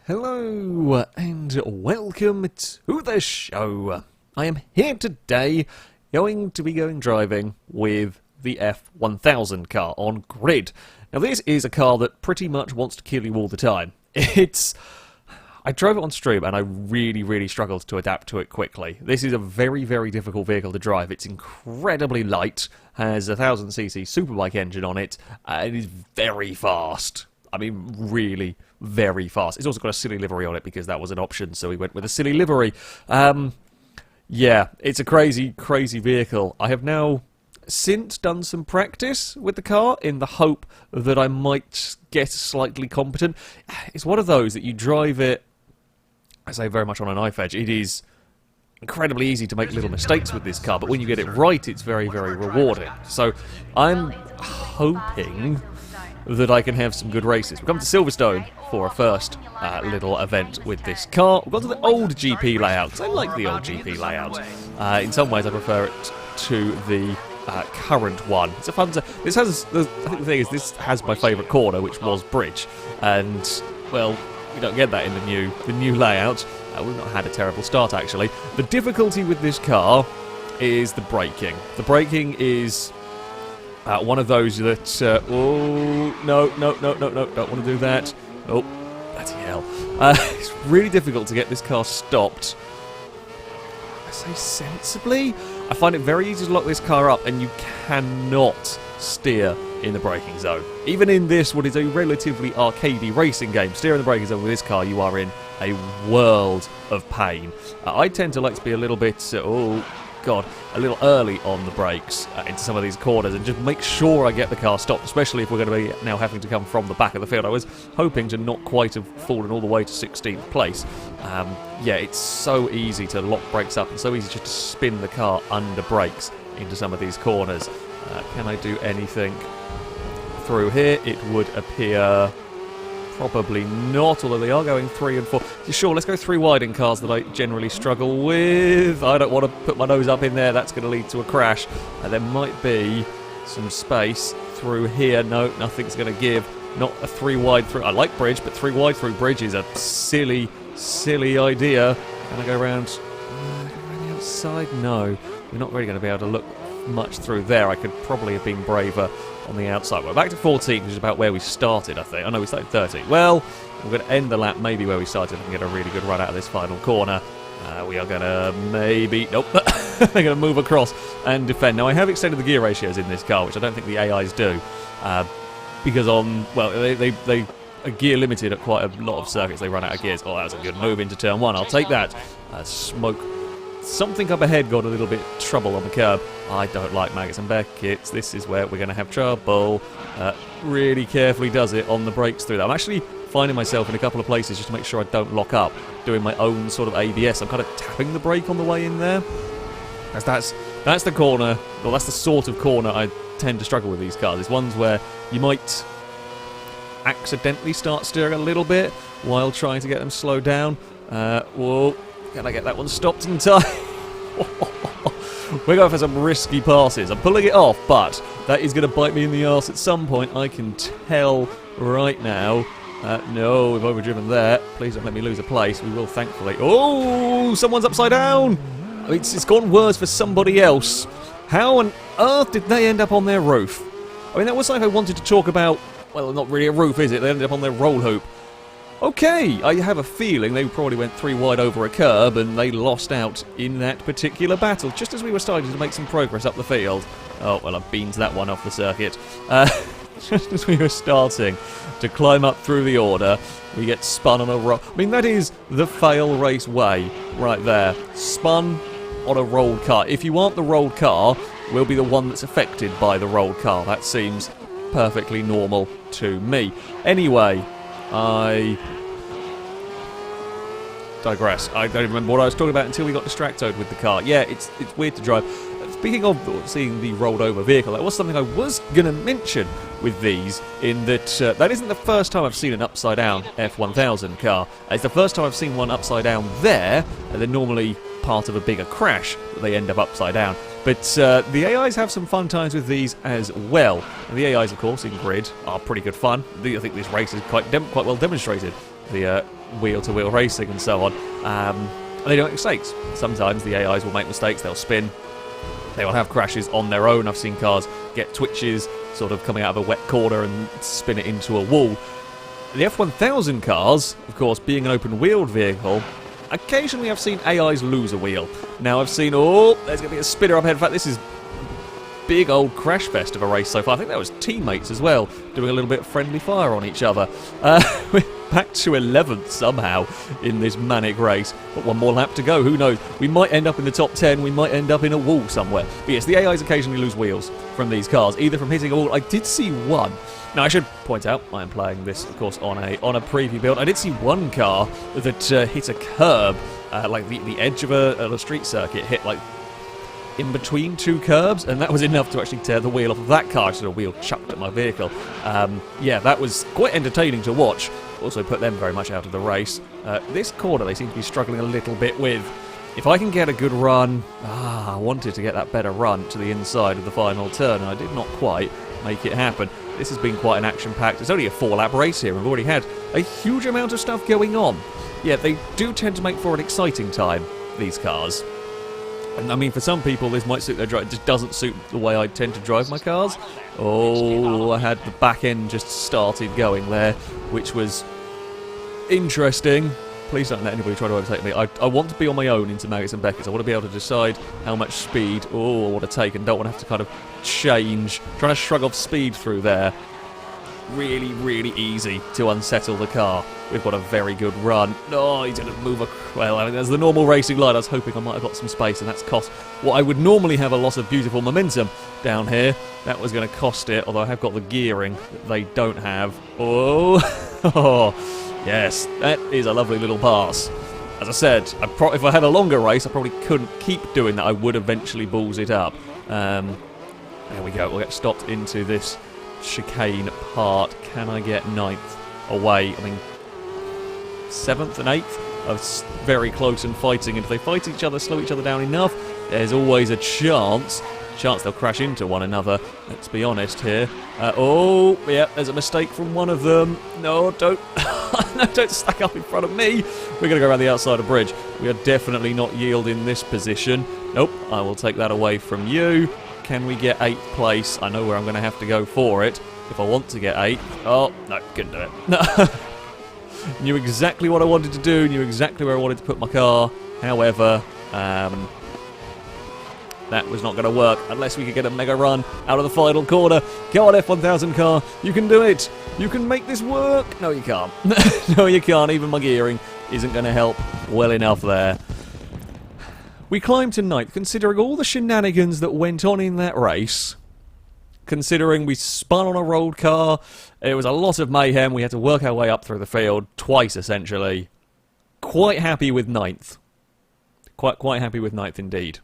Hello and welcome to the show. I am here today going driving with the F1000 car on grid. Now this is a car that pretty much wants to kill you all the time. I drove it on stream and I really struggled to adapt to it quickly. This is a very difficult vehicle to drive. It's incredibly light, has a 1000cc superbike engine on it, and is very fast. I mean, really very fast. It's also got a silly livery on it because that was an option, so we went with a silly livery. Yeah, it's a crazy vehicle. I have now since done some practice with the car in the hope that I might get slightly competent. It's one of those that you drive it, I say very much on a knife edge. It is incredibly easy to make little mistakes with this car, but when you get it right, it's very rewarding. So I'm hoping that I can have some good races. We've come to Silverstone for a first little event with this car. We've gone to the old GP layout, because I like the old GP layout. In some ways I prefer it to the current one. It's a fun... This has... I think the thing is, this has my favourite corner, which was Bridge. And, well, we don't get that in the new layout. We've not had a terrible start, actually. The difficulty with this car is the braking. The braking is... one of those that, oh, no, don't want to do that. Oh, bloody hell. It's really difficult to get this car stopped. I say sensibly? I find it very easy to lock this car up, and you cannot steer in the braking zone. Even in this, what is a relatively arcadey racing game, steering the braking zone with this car, you are in a world of pain. I tend to like to be a little bit, a little early on the brakes into some of these corners and just make sure I get the car stopped, especially if we're going to be now having to come from the back of the field. I was hoping to not quite have fallen all the way to 16th place. Yeah, it's so easy to lock brakes up and so easy just to spin the car under brakes into some of these corners. Can I do anything through here? It would appear... probably not, although they are going 3 and 4. Sure, let's go 3 wide in cars that I generally struggle with. I don't want to put my nose up in there, that's going to lead to a crash. There might be some space through here. No, nothing's going to give. Not a 3 wide through. I like Bridge, but 3 wide through Bridge is a silly idea. Can I go around the outside? No, we're not really going to be able to look much through there. I could probably have been braver on the outside. We're back to 14, which is about where we started, I think. Oh no, we started 30. Well, we're going to end the lap maybe where we started and get a really good run out of this final corner. We are going to maybe... Nope. They're going to move across and defend. Now, I have extended the gear ratios in this car, which I don't think the AIs do. Because on... Well, they are gear limited at quite a lot of circuits. They run out of gears. Oh, that was a good move into turn 1. I'll take that. Smoke... Something up ahead got a little bit trouble on the curb. I don't like Maggots and Beckett's. This is where we're going to have trouble. Really carefully does it on the brakes through that. I'm actually finding myself in a couple of places just to make sure I don't lock up, doing my own sort of ABS. I'm kind of tapping the brake on the way in there. That's the corner, well, that's the sort of corner I tend to struggle with these cars. It's ones where you might accidentally start steering a little bit while trying to get them slowed down. Whoa. Can I get that one stopped in time? We're going for some risky passes. I'm pulling it off, but that is going to bite me in the arse at some point. I can tell right now. No, we've overdriven there. Please don't let me lose a place. We will, thankfully. Oh, someone's upside down. It's gone worse for somebody else. How on earth did they end up on their roof? I mean, that was something I wanted to talk about. Well, not really a roof, is it? They ended up on their roll hoop. Okay, I have a feeling they probably went 3 wide over a curb and they lost out in that particular battle, just as we were starting to make some progress up the field. Oh, well, I've beamed that one off the circuit. Just as we were starting to climb up through the order, we get spun on a roll. I mean, that is the FailRace way, right there. Spun on a rolled car. If you aren't the rolled car, we'll be the one that's affected by the rolled car. That seems perfectly normal to me. Anyway... I digress. I don't remember what I was talking about until we got distracted with the car. Yeah, it's weird to drive. Speaking of seeing the rolled over vehicle, that was something I was going to mention with these, in that that isn't the first time I've seen an upside down F1000 car. It's the first time I've seen one upside down there, and they're normally part of a bigger crash that they end up upside down. But the AIs have some fun times with these as well. And the AIs, of course, in Grid are pretty good fun. I think this race is quite well demonstrated. The wheel-to-wheel racing and so on. And they don't make mistakes. Sometimes the AIs will make mistakes, they'll spin, they will have crashes on their own. I've seen cars get twitches, sort of coming out of a wet corner and spin it into a wall. The F1000 cars, of course, being an open-wheeled vehicle, occasionally I've seen AIs lose a wheel. Now I've seen, oh, there's going to be a spinner up ahead. In fact, this is big old crash fest of a race so far. I think that was teammates as well, doing a little bit of friendly fire on each other. We're back to 11th somehow in this manic race, but one more lap to go. Who knows? We might end up in the top 10, we might end up in a wall somewhere. But yes, the AIs occasionally lose wheels from these cars, either from hitting a wall. I did see one. Now I should point out, I am playing this, of course, on a preview build. I did see one car that hit a curb, like the edge of a street circuit, hit like in between two curbs, and that was enough to actually tear the wheel off of that car. Just a wheel chucked at my vehicle. Yeah, that was quite entertaining to watch. Also put them very much out of the race. This corner they seem to be struggling a little bit with. If I can get a good run, I wanted to get that better run to the inside of the final turn, and I did not quite make it happen. This has been quite an action-packed, it's only a 4-lap race here, we've already had a huge amount of stuff going on. Yeah, they do tend to make for an exciting time, these cars. And I mean, for some people this might suit their drive, it just doesn't suit the way I tend to drive my cars. Oh, I had the back end just started going there, which was interesting. Please don't let anybody try to overtake me. I want to be on my own into Maggots and Beckett's. I want to be able to decide how much speed I want to take and don't want to have to kind of change. Trying to shrug off speed through there. Really, really easy to unsettle the car. We've got a very good run. Oh, he didn't move. Well, I mean, there's the normal racing line. I was hoping I might have got some space, and that's cost what I would normally have a loss of beautiful momentum down here. That was going to cost it, although I have got the gearing that they don't have. Oh, yes, that is a lovely little pass. As I said, if I had a longer race, I probably couldn't keep doing that. I would eventually balls it up. There we go. We'll get stopped into this chicane part. Can I get 9th away? I mean, 7th and 8th are very close and fighting, and if they fight each other, slow each other down enough, there's always a chance they'll crash into one another. Let's be honest here. Oh, yeah, there's a mistake from one of them. No, don't no, don't stack up in front of me. We're going to go around the outside of the bridge. We are definitely not yielding this position. Nope, I will take that away from you. Can we get 8th place? I know where I'm going to have to go for it if I want to get 8th. Oh, no, couldn't do it. No. Knew exactly what I wanted to do, knew exactly where I wanted to put my car. However, that was not going to work unless we could get a mega run out of the final corner. Go on, F1000 car, you can do it. You can make this work. No, you can't. No, you can't. Even my gearing isn't going to help well enough there. We climbed to 9th, considering all the shenanigans that went on in that race. Considering we spun on a road car, it was a lot of mayhem, we had to work our way up through the field, twice essentially. Quite happy with 9th. Quite happy with 9th indeed.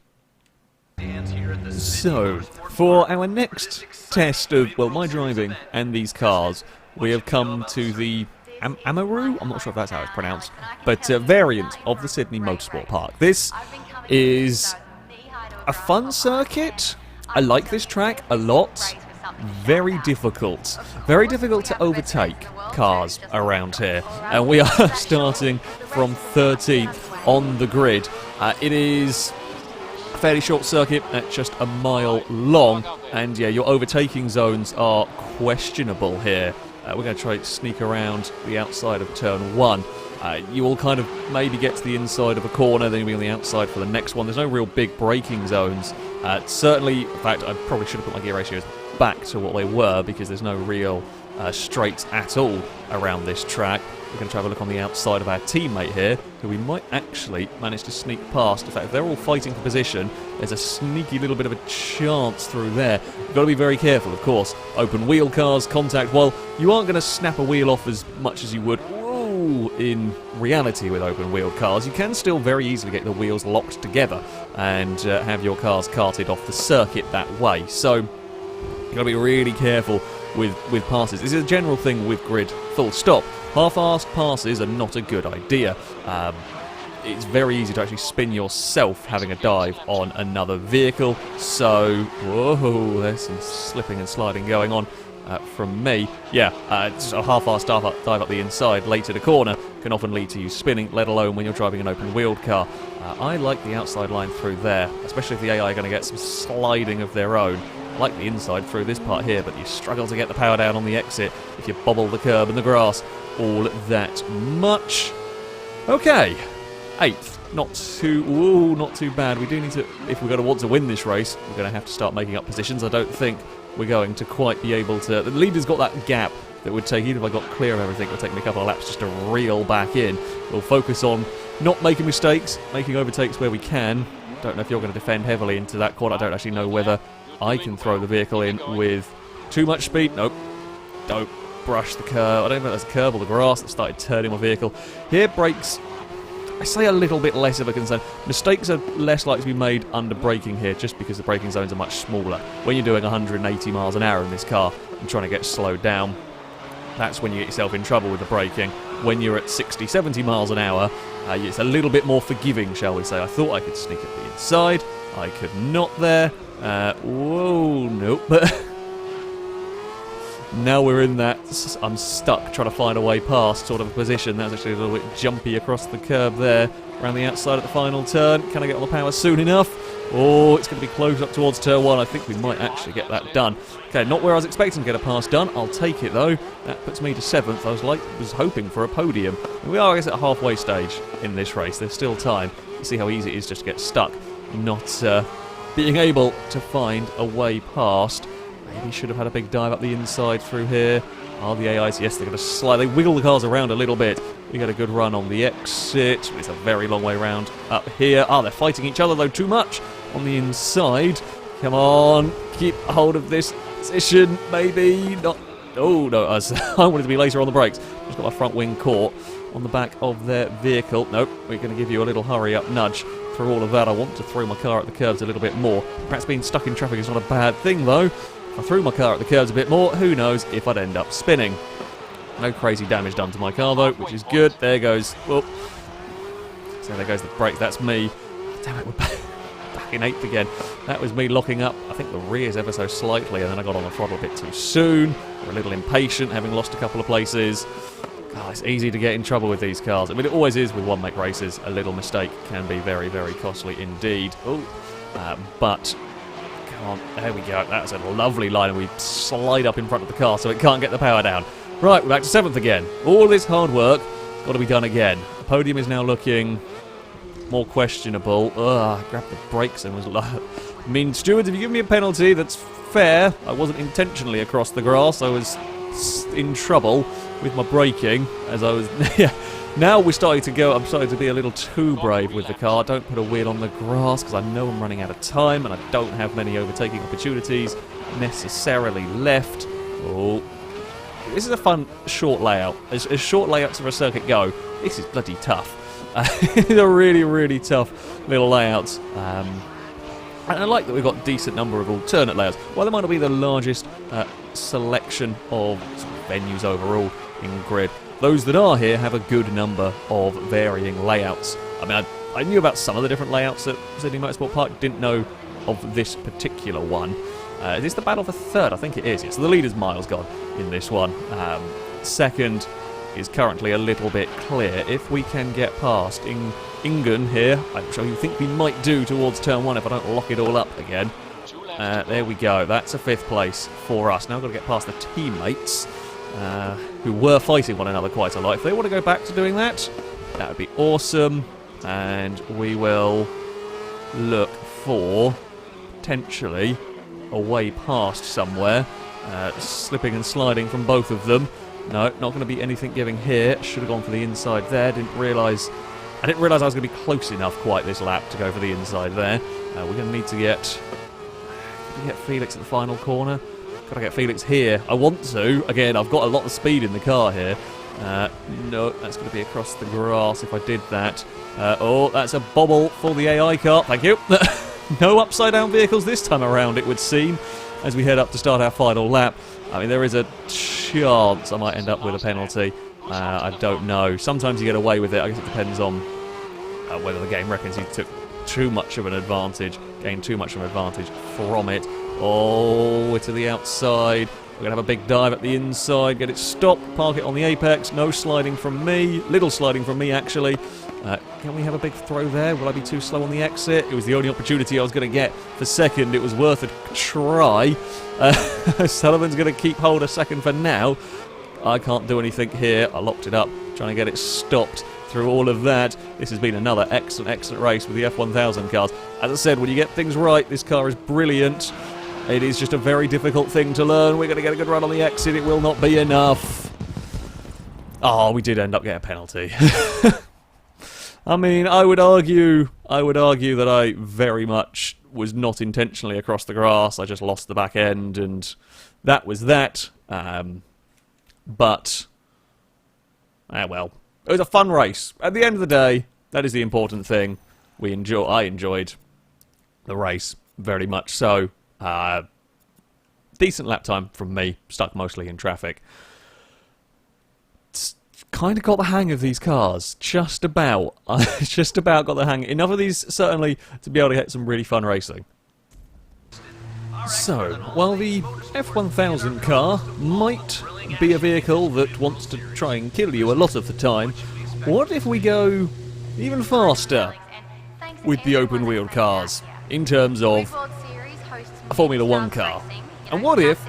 So, for our next test of, well, my driving and these cars, we have come to the Amaroo? I'm not sure if that's how it's pronounced, but variant of the Sydney Motorsport Park. This is a fun circuit. I like this track a lot. Very difficult to overtake cars around here. And we are starting from 13th on the grid. It is a fairly short circuit at just a mile long, and yeah, your overtaking zones are questionable here. We're going to try to sneak around the outside of turn 1. You will kind of maybe get to the inside of a corner, then you'll be on the outside for the next one. There's no real big braking zones. Certainly, in fact, I probably should have put my gear ratios back to what they were, because there's no real straights at all around this track. We're going to try to have a look on the outside of our teammate here, who we might actually manage to sneak past. In fact, if they're all fighting for position, there's a sneaky little bit of a chance through there. You've got to be very careful, of course. Open wheel cars, contact, well, you aren't going to snap a wheel off as much as you would in reality with open wheel cars. You can still very easily get the wheels locked together and have your cars carted off the circuit that way. So you've got to be really careful with passes. This is a general thing with grid, full stop. Half-assed passes are not a good idea. it's very easy to actually spin yourself having a dive on another vehicle. So, whoa, there's some slipping and sliding going on from me. Yeah, just a half-assed dive up the inside late to the corner can often lead to you spinning, let alone when you're driving an open-wheeled car. I like the outside line through there, especially if the AI are going to get some sliding of their own. I like the inside through this part here, but you struggle to get the power down on the exit if you bobble the curb and the grass all that much. Okay, 8th. Not too bad. We do need to, if we're going to want to win this race, we're going to have to start making up positions. I don't think we're going to quite be able to. The leader's got that gap that would take, even if I got clear of everything, it would take me a couple of laps just to reel back in. We'll focus on not making mistakes, making overtakes where we can. Don't know if you're going to defend heavily into that corner. I don't actually know whether I can throw the vehicle in with too much speed. Nope. Don't brush the curb. I don't know if that's a curb or the grass that started turning my vehicle. Here, brakes, I say a little bit less of a concern. Mistakes are less likely to be made under braking here, just because the braking zones are much smaller. When you're doing 180 miles an hour in this car and trying to get slowed down, that's when you get yourself in trouble with the braking. When you're at 60, 70 miles an hour, it's a little bit more forgiving, shall we say. I thought I could sneak at the inside. I could not there. Whoa, nope. Now we're in that I'm stuck trying to find a way past sort of a position. That's actually a little bit jumpy across the curb there, around the outside at the final turn. Can I get all the power soon enough? Oh, it's going to be close up towards turn 1. I think we might actually get that done. Okay, not where I was expecting to get a pass done. I'll take it though. That puts me to 7th. I was hoping for a podium. And we are, I guess, at a halfway stage in this race. There's still time. You see how easy it is just to get stuck, not being able to find a way past. Maybe should have had a big dive up the inside through here. Are the AIs? Yes, they're going to slide. They wiggle the cars around a little bit. We get a good run on the exit. It's a very long way round up here. They're fighting each other, though, too much on the inside. Come on. Keep hold of this position. Maybe not. Oh, no. I wanted to be later on the brakes. Just got my front wing caught on the back of their vehicle. Nope. We're going to give you a little hurry-up nudge. For all of that, I want to throw my car at the curbs a little bit more. Perhaps being stuck in traffic is not a bad thing, though. If I threw my car at the curbs a bit more, who knows if I'd end up spinning. No crazy damage done to my car, though, which is good. There goes... Whoop. So there goes the brake. That's me. Damn it, we're back in 8th again. That was me locking up, I think, the rears ever so slightly, and then I got on the throttle a bit too soon. We're a little impatient, having lost a couple of places. God, it's easy to get in trouble with these cars. I mean, it always is with one-make races. A little mistake can be very, very costly indeed. But... Come on, there we go. That's a lovely line, and we slide up in front of the car so it can't get the power down. Right, we're back to 7th again. All this hard work got to be done again. The podium is now looking more questionable. I grabbed the brakes and was like... I mean, stewards, if you give me a penalty, that's fair. I wasn't intentionally across the grass. I was in trouble with my braking as I was... Now we're starting to go, I'm starting to be a little too brave with the car. Don't put a wheel on the grass because I know I'm running out of time and I don't have many overtaking opportunities necessarily left. Oh, this is a fun short layout. As short layouts of a circuit go, this is bloody tough. They're really, really tough little layouts. And I like that we've got a decent number of alternate layouts. While there might not be the largest selection of venues overall in Grid, those that are here have a good number of varying layouts. I mean, I knew about some of the different layouts at Sydney Motorsport Park, didn't know of this particular one. Is this the battle for 3rd? I think it is. Yeah, so the leader's Miles gone in this one. 2nd is currently a little bit clear. If we can get past Ingen here, I'm sure you think we might do towards turn 1 if I don't lock it all up again. There we go. That's a 5th place for us. Now I've got to get past the teammates. Who were fighting one another quite a lot. If they want to go back to doing that, that would be awesome. And we will look for, potentially, a way past somewhere. Slipping and sliding from both of them. No, not going to be anything giving here. Should have gone for the inside there. I didn't realise I was going to be close enough quite this lap to go for the inside there. We're going to need to get Felix at the final corner. Got to get Felix here. I want to. Again, I've got a lot of speed in the car here. No, that's going to be across the grass if I did that. Oh, that's a bobble for the AI car. Thank you. No upside-down vehicles this time around, it would seem, as we head up to start our final lap. I mean, there is a chance I might end up with a penalty. I don't know. Sometimes you get away with it. I guess it depends on whether the game reckons he took too much of an advantage, gained too much of an advantage from it. Oh, we're to the outside. We're going to have a big dive at the inside, get it stopped, park it on the apex. No sliding from me. Little sliding from me, actually. Can we have a big throw there? Will I be too slow on the exit? It was the only opportunity I was going to get for second. It was worth a try. Sullivan's going to keep hold a second for now. I can't do anything here. I locked it up, trying to get it stopped through all of that. This has been another excellent race with the F1000 cars. As I said, when you get things right, this car is brilliant. It is just a very difficult thing to learn. We're going to get a good run on the exit. It will not be enough. Oh, we did end up getting a penalty. I mean, I would argue that I very much was not intentionally across the grass. I just lost the back end, and that was that. But, well, it was a fun race. At the end of the day, that is the important thing. I enjoyed the race very much so. Decent lap time from me, stuck mostly in traffic. Kind of got the hang of these cars, just about. Just about got the hang. Enough of these, certainly, to be able to get some really fun racing. So, while the F1000 car might be a vehicle that wants to try and kill you a lot of the time, what if we go even faster with the open-wheeled cars in terms of a Formula 1 car? And what if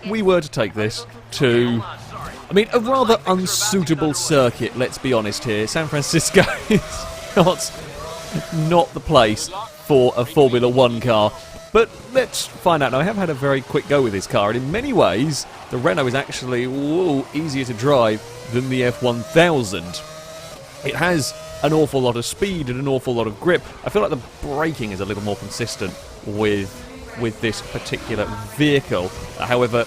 we were to take this to, I mean, a rather unsuitable circuit, let's be honest here. San Francisco is not the place for a Formula 1 car. But let's find out. Now, I have had a very quick go with this car, and in many ways, the Renault is actually easier to drive than the F1000. It has an awful lot of speed and an awful lot of grip. I feel like the braking is a little more consistent with this particular vehicle. However,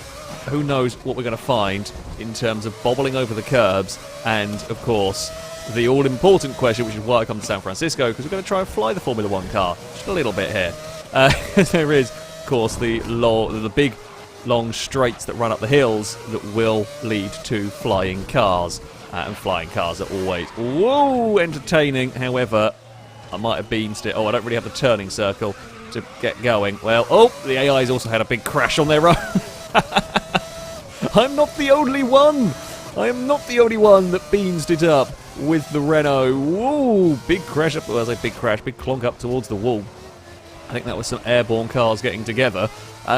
who knows what we're going to find in terms of bobbling over the curbs, and, of course, the all-important question, which is why I come to San Francisco, because we're going to try and fly the Formula 1 car just a little bit here. There is, of course, the big, long straights that run up the hills that will lead to flying cars. And flying cars are always, entertaining. However, I might have beansed it. Oh, I don't really have the turning circle to get going. Well, the AI's also had a big crash on their own. I'm not the only one. I am not the only one that beansed it up with the Renault. Whoa, big crash up. Well, I say big crash, big clonk up towards the wall. I think that was some airborne cars getting together.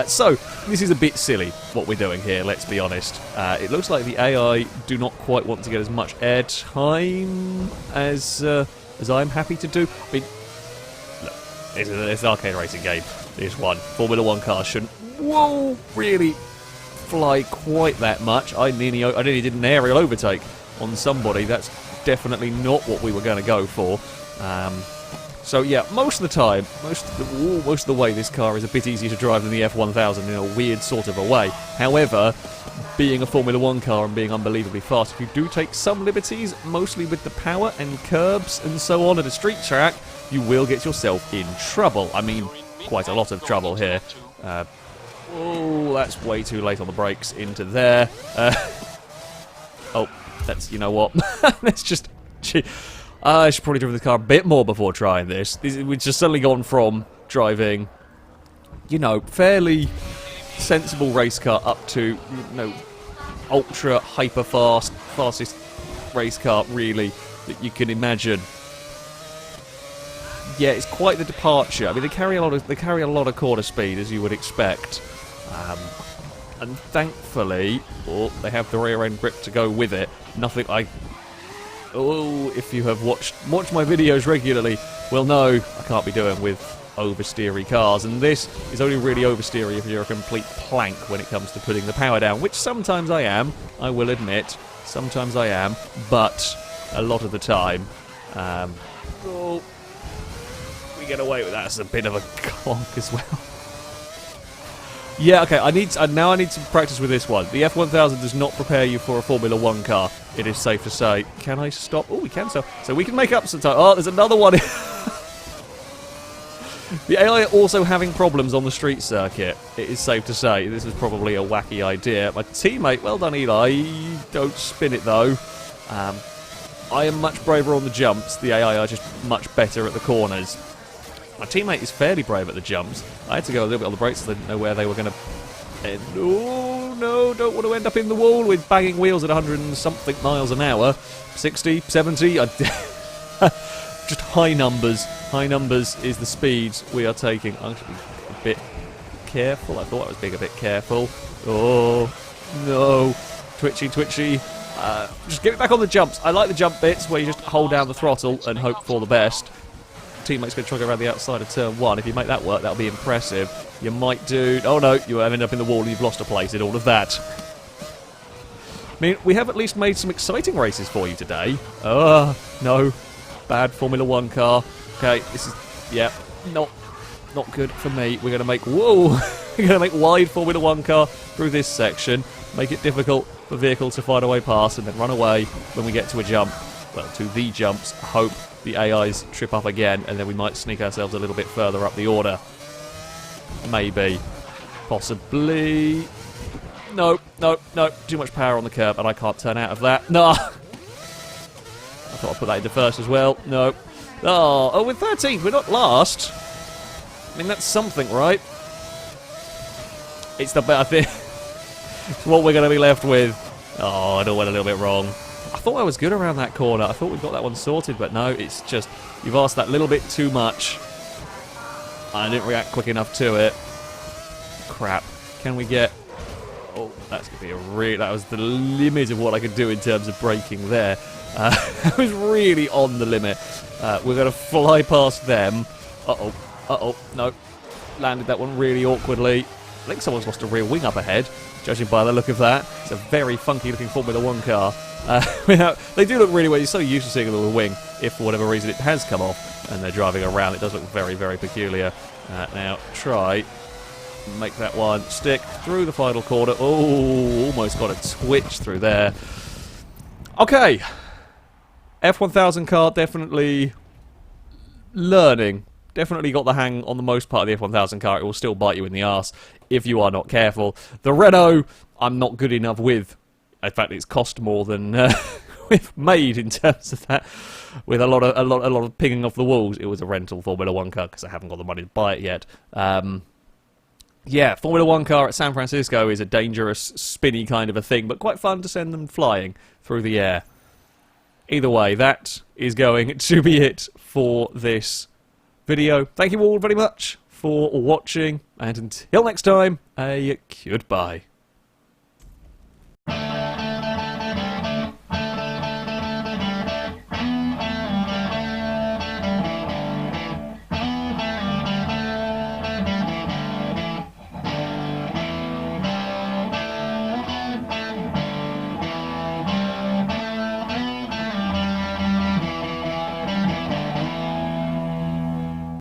So, this is a bit silly, what we're doing here, let's be honest. It looks like the AI do not quite want to get as much airtime as I'm happy to do. I mean, look, it's an arcade racing game. This one. Formula 1 cars shouldn't, really fly quite that much. I nearly did an aerial overtake on somebody. That's definitely not what we were going to go for. So yeah, most of the time, most of the way, this car is a bit easier to drive than the F1000 in a weird sort of a way. However, being a Formula 1 car and being unbelievably fast, if you do take some liberties, mostly with the power and curbs and so on at a street track, you will get yourself in trouble. I mean, quite a lot of trouble here. That's way too late on the brakes into there. You know what? Let's just... I should probably drive the car a bit more before trying this. We've just suddenly gone from driving, fairly sensible race car up to, ultra hyper fastest race car really that you can imagine. Yeah, it's quite the departure. I mean, they carry a lot of quarter speed, as you would expect, and thankfully, they have the rear end grip to go with it. Nothing if you have watched my videos regularly, will know I can't be doing with oversteery cars, and this is only really oversteery if you're a complete plank when it comes to putting the power down, which sometimes I am, I will admit, sometimes I am, but a lot of the time, we get away with that. It's a bit of a clonk as well. Yeah, okay, I need some practice with this one. The F1000 does not prepare you for a Formula 1 car, it is safe to say. Can I stop? Oh, we can stop. So we can make up some time. Oh, there's another one. The AI are also having problems on the street circuit, it is safe to say. This is probably a wacky idea. My teammate, well done Eli, don't spin it though. I am much braver on the jumps. The AI are just much better at the corners. My teammate is fairly brave at the jumps. I had to go a little bit on the brakes so I didn't know where they were going to end. Oh, no, don't want to end up in the wall with banging wheels at 100 and something miles an hour. 60, 70, just high numbers. High numbers is the speeds we are taking. I'm actually a bit careful. I thought I was being a bit careful. Oh, no. Twitchy, twitchy. Just get it back on the jumps. I like the jump bits where you just hold down the throttle and hope for the best. Teammate's going to try to go around the outside of turn 1. If you make that work, that'll be impressive. You might do... Oh no, you have ended up in the wall and you've lost a place in all of that. I mean, we have at least made some exciting races for you today. No. Bad Formula 1 car. Okay, this is... Yeah, not good for me. We're going to make... Whoa! We're going to make wide Formula 1 car through this section. Make it difficult for vehicles to find a way past and then run away when we get to a jump. Well, to the jumps. Hope the AIs trip up again, and then we might sneak ourselves a little bit further up the order. Maybe. Possibly. No. Too much power on the curb, and I can't turn out of that. No! I thought I'd put that into first as well. No. Oh, with 13th, we're not last. I mean, that's something, right? It's the better thing. It's what we're going to be left with. Oh, I went a little bit wrong. I thought I was good around that corner. I thought we'd got that one sorted, but no, it's just... You've asked that little bit too much. I didn't react quick enough to it. Crap. Can we get... Oh, that's going to be a real... That was the limit of what I could do in terms of braking there. That was really on the limit. We're going to fly past them. Uh-oh. No. Landed that one really awkwardly. I think someone's lost a rear wing up ahead, judging by the look of that. It's a very funky-looking Formula 1 car. They do look really well. You're so used to seeing them with a wing. If for whatever reason it has come off and they're driving around, it does look very, very peculiar. Now, try make that one stick through the final corner. Oh, almost got a twitch through there. Okay. F1000 car, definitely learning. Definitely got the hang on the most part of the F1000 car. It will still bite you in the arse if you are not careful. The Renault, I'm not good enough with. In fact, it's cost more than we've made in terms of that. With a lot of pinging off the walls. It was a rental Formula 1 car because I haven't got the money to buy it yet. Yeah, Formula 1 car at San Francisco is a dangerous, spinny kind of a thing, but quite fun to send them flying through the air. Either way, that is going to be it for this video. Thank you all very much for watching, and until next time, a goodbye.